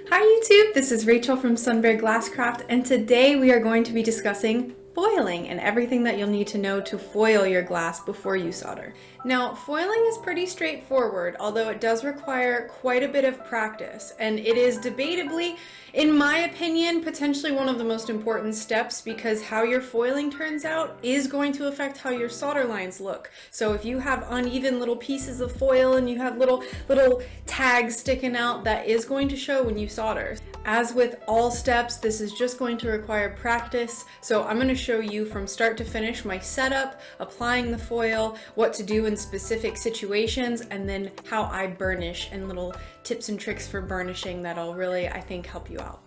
Hi YouTube, this is Rachel from Sunbear Glasscraft, and today we are going to be discussing foiling and everything that you'll need to know to foil your glass before you solder. Now, foiling is pretty straightforward, although it does require quite a bit of practice, and it is debatably, in my opinion, potentially one of the most important steps because how your foiling turns out is going to affect how your solder lines look. So if you have uneven little pieces of foil and you have little tags sticking out, that is going to show when you solder. As with all steps, this is just going to require practice. So I'm going to show you from start to finish my setup, applying the foil, what to do in specific situations, and then how I burnish and little tips and tricks for burnishing that'll really, I think, help you out.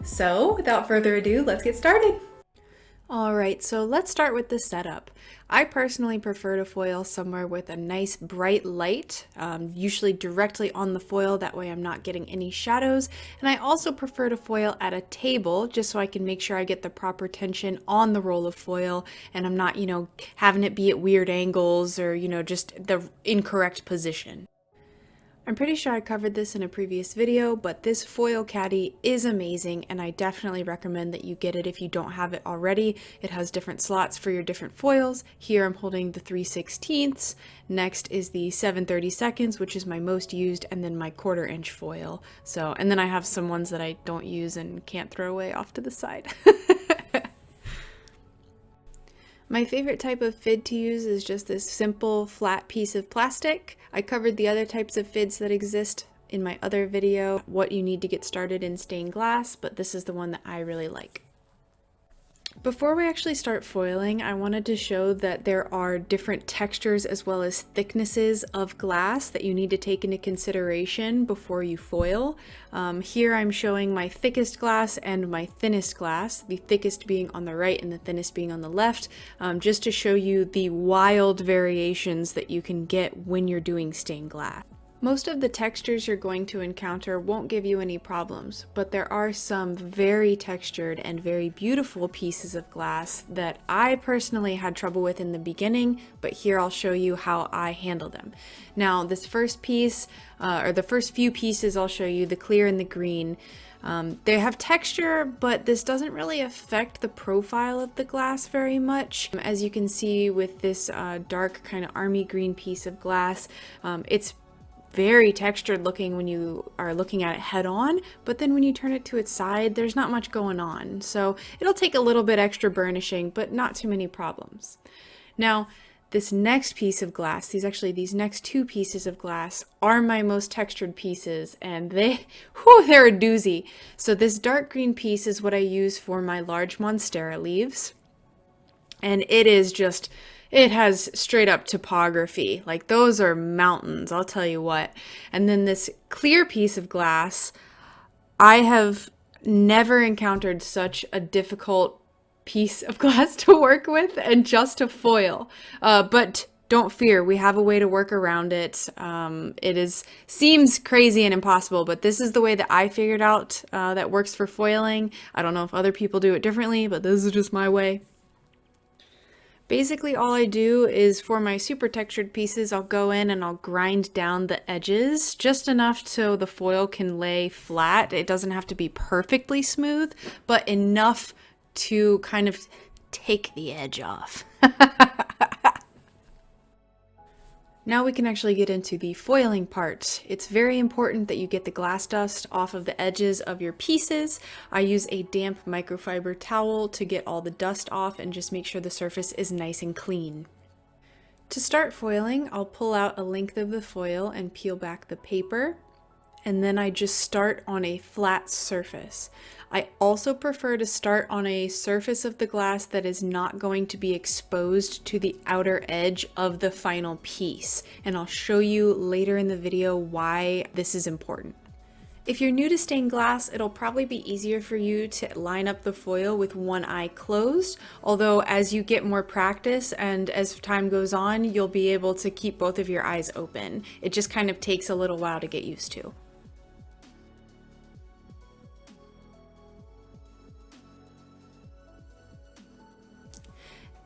So without further ado, let's get started. Alright, so let's start with the setup. I personally prefer to foil somewhere with a nice bright light, usually directly on the foil, that way I'm not getting any shadows. And I also prefer to foil at a table, just so I can make sure I get the proper tension on the roll of foil and I'm not, having it be at weird angles or, just the incorrect position. I'm pretty sure I covered this in a previous video, but this foil caddy is amazing and I definitely recommend that you get it if you don't have it already. It has different slots for your different foils. Here I'm holding the 3/16. Next is the 7/32, which is my most used, and then my 1/4 inch foil. And then I have some ones that I don't use and can't throw away off to the side. My favorite type of fid to use is just this simple flat piece of plastic. I covered the other types of fids that exist in my other video, what you need to get started in stained glass, but this is the one that I really like. Before we actually start foiling, I wanted to show that there are different textures as well as thicknesses of glass that you need to take into consideration before you foil. Here I'm showing my thickest glass and my thinnest glass, the thickest being on the right and the thinnest being on the left, just to show you the wild variations that you can get when you're doing stained glass. Most of the textures you're going to encounter won't give you any problems, but there are some very textured and very beautiful pieces of glass that I personally had trouble with in the beginning, but here I'll show you how I handle them. Now, this first piece, or the first few pieces I'll show you, the clear and the green, they have texture, but this doesn't really affect the profile of the glass very much. As you can see with this dark kind of army green piece of glass, it's very textured looking when you are looking at it head on, but then when you turn it to its side, there's not much going on. So it'll take a little bit extra burnishing, but not too many problems. Now, this next piece of glass, these next two pieces of glass are my most textured pieces, and they're a doozy. So this dark green piece is what I use for my large Monstera leaves, and it has straight up topography. Like, those are mountains, I'll tell you what. And then this clear piece of glass, I have never encountered such a difficult piece of glass to work with and just to foil. But don't fear, we have a way to work around it. Seems crazy and impossible, but this is the way that I figured out that works for foiling. I don't know if other people do it differently, but this is just my way. Basically, all I do is for my super textured pieces, I'll go in and I'll grind down the edges just enough so the foil can lay flat. It doesn't have to be perfectly smooth, but enough to kind of take the edge off. Now we can actually get into the foiling part. It's very important that you get the glass dust off of the edges of your pieces. I use a damp microfiber towel to get all the dust off and just make sure the surface is nice and clean. To start foiling, I'll pull out a length of the foil and peel back the paper, and then I just start on a flat surface. I also prefer to start on a surface of the glass that is not going to be exposed to the outer edge of the final piece, and I'll show you later in the video why this is important. If you're new to stained glass, it'll probably be easier for you to line up the foil with one eye closed, although as you get more practice and as time goes on, you'll be able to keep both of your eyes open. It just kind of takes a little while to get used to.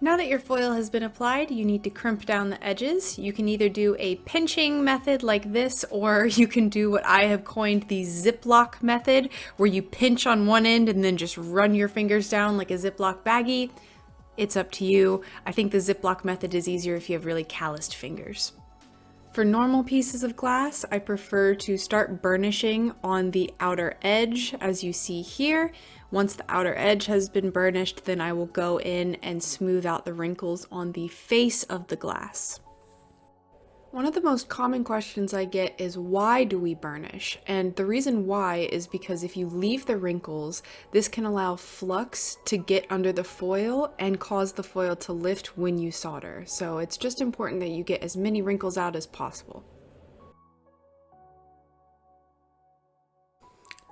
Now that your foil has been applied, you need to crimp down the edges. You can either do a pinching method like this, or you can do what I have coined the Ziploc method, where you pinch on one end and then just run your fingers down like a Ziploc baggie. It's up to you. I think the Ziploc method is easier if you have really calloused fingers. For normal pieces of glass, I prefer to start burnishing on the outer edge, as you see here. Once the outer edge has been burnished, then I will go in and smooth out the wrinkles on the face of the glass. One of the most common questions I get is, why do we burnish? And the reason why is because if you leave the wrinkles, this can allow flux to get under the foil and cause the foil to lift when you solder. So it's just important that you get as many wrinkles out as possible.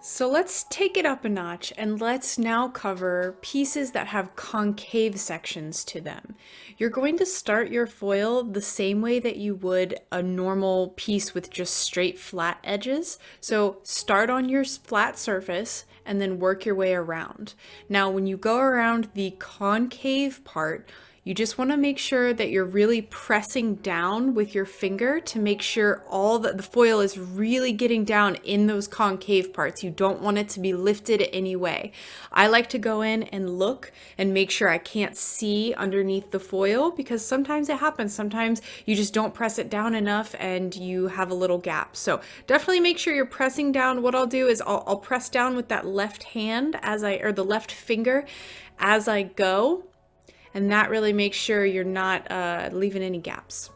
So let's take it up a notch and let's now cover pieces that have concave sections to them. You're going to start your foil the same way that you would a normal piece with just straight flat edges. So start on your flat surface and then work your way around. Now, when you go around the concave part, you just want to make sure that you're really pressing down with your finger to make sure all the foil is really getting down in those concave parts. You don't want it to be lifted any way. I like to go in and look and make sure I can't see underneath the foil, because sometimes it happens. Sometimes you just don't press it down enough and you have a little gap. So definitely make sure you're pressing down. What I'll do is I'll press down with that left hand or the left finger as I go. And that really makes sure you're not leaving any gaps.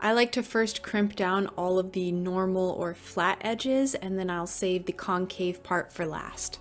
I like to first crimp down all of the normal or flat edges, and then I'll save the concave part for last.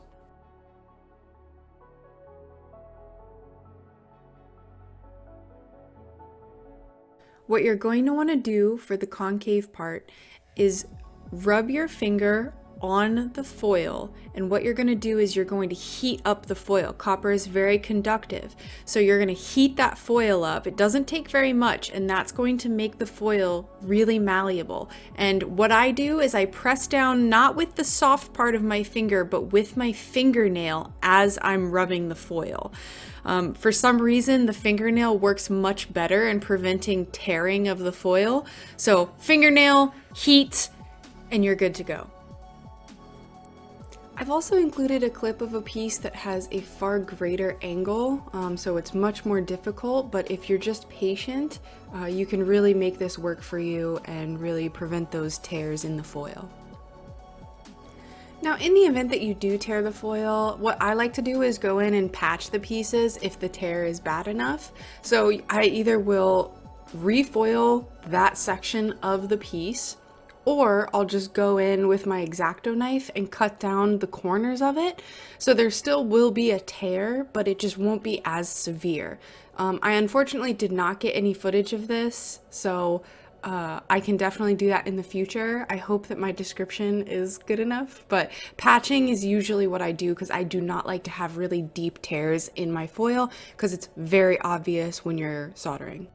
What you're going to want to do for the concave part is rub your finger on the foil, and what you're going to do is you're going to heat up the foil. Copper is very conductive, so you're going to heat that foil up. It doesn't take very much, and that's going to make the foil really malleable. And what I do is I press down not with the soft part of my finger, but with my fingernail as I'm rubbing the foil. For some reason, the fingernail works much better in preventing tearing of the foil. So fingernail, heat, and you're good to go. I've also included a clip of a piece that has a far greater angle, so it's much more difficult, but if you're just patient, you can really make this work for you and really prevent those tears in the foil. Now, in the event that you do tear the foil, what I like to do is go in and patch the pieces if the tear is bad enough. So I either will refoil that section of the piece, or I'll just go in with my X-Acto knife and cut down the corners of it. So there still will be a tear, but it just won't be as severe. I unfortunately did not get any footage of this, so I can definitely do that in the future. I hope that my description is good enough, but patching is usually what I do because I do not like to have really deep tears in my foil because it's very obvious when you're soldering.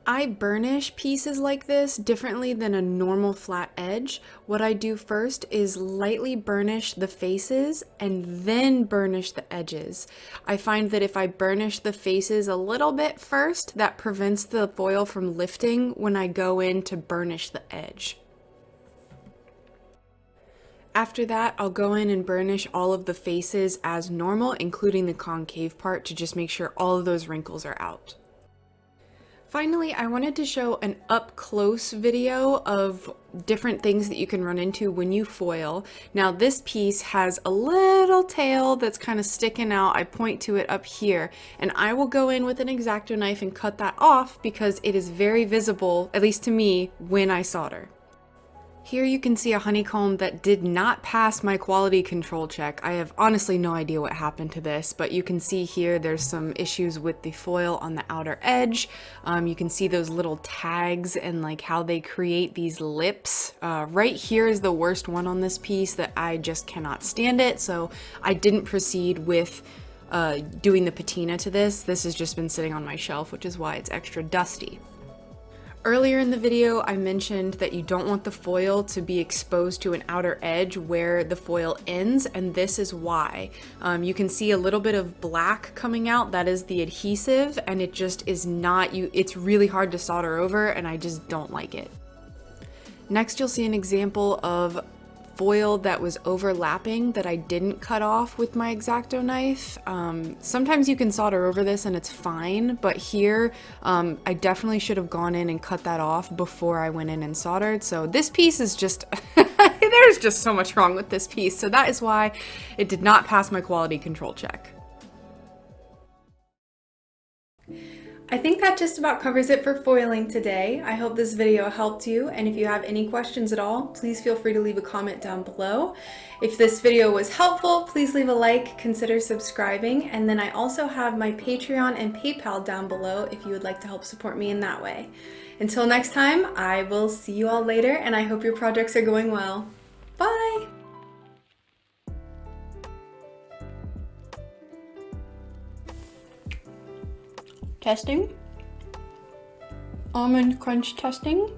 I burnish pieces like this differently than a normal flat edge. What I do first is lightly burnish the faces and then burnish the edges. I find that if I burnish the faces a little bit first, that prevents the foil from lifting when I go in to burnish the edge. After that, I'll go in and burnish all of the faces as normal, including the concave part, to just make sure all of those wrinkles are out. Finally, I wanted to show an up-close video of different things that you can run into when you foil. Now, this piece has a little tail that's kind of sticking out. I point to it up here, and I will go in with an X-Acto knife and cut that off because it is very visible, at least to me, when I solder. Here you can see a honeycomb that did not pass my quality control check. I have honestly no idea what happened to this, but you can see here there's some issues with the foil on the outer edge. You can see those little tags and like how they create these lips. Right here is the worst one on this piece that I just cannot stand it, so I didn't proceed with doing the patina to this. This has just been sitting on my shelf, which is why it's extra dusty. Earlier in the video, I mentioned that you don't want the foil to be exposed to an outer edge where the foil ends, and this is why. You can see a little bit of black coming out. That is the adhesive, and it just is not, it's really hard to solder over, and I just don't like it. Next, you'll see an example of foil that was overlapping that I didn't cut off with my X-Acto knife. Sometimes you can solder over this and it's fine, but here I definitely should have gone in and cut that off before I went in and soldered. So this piece is just, there's just so much wrong with this piece. So that is why it did not pass my quality control check. I think that just about covers it for foiling today. I hope this video helped you, and if you have any questions at all, please feel free to leave a comment down below. If this video was helpful, please leave a like, consider subscribing, and then I also have my Patreon and PayPal down below if you would like to help support me in that way. Until next time, I will see you all later, and I hope your projects are going well. Bye! Testing. Almond crunch testing.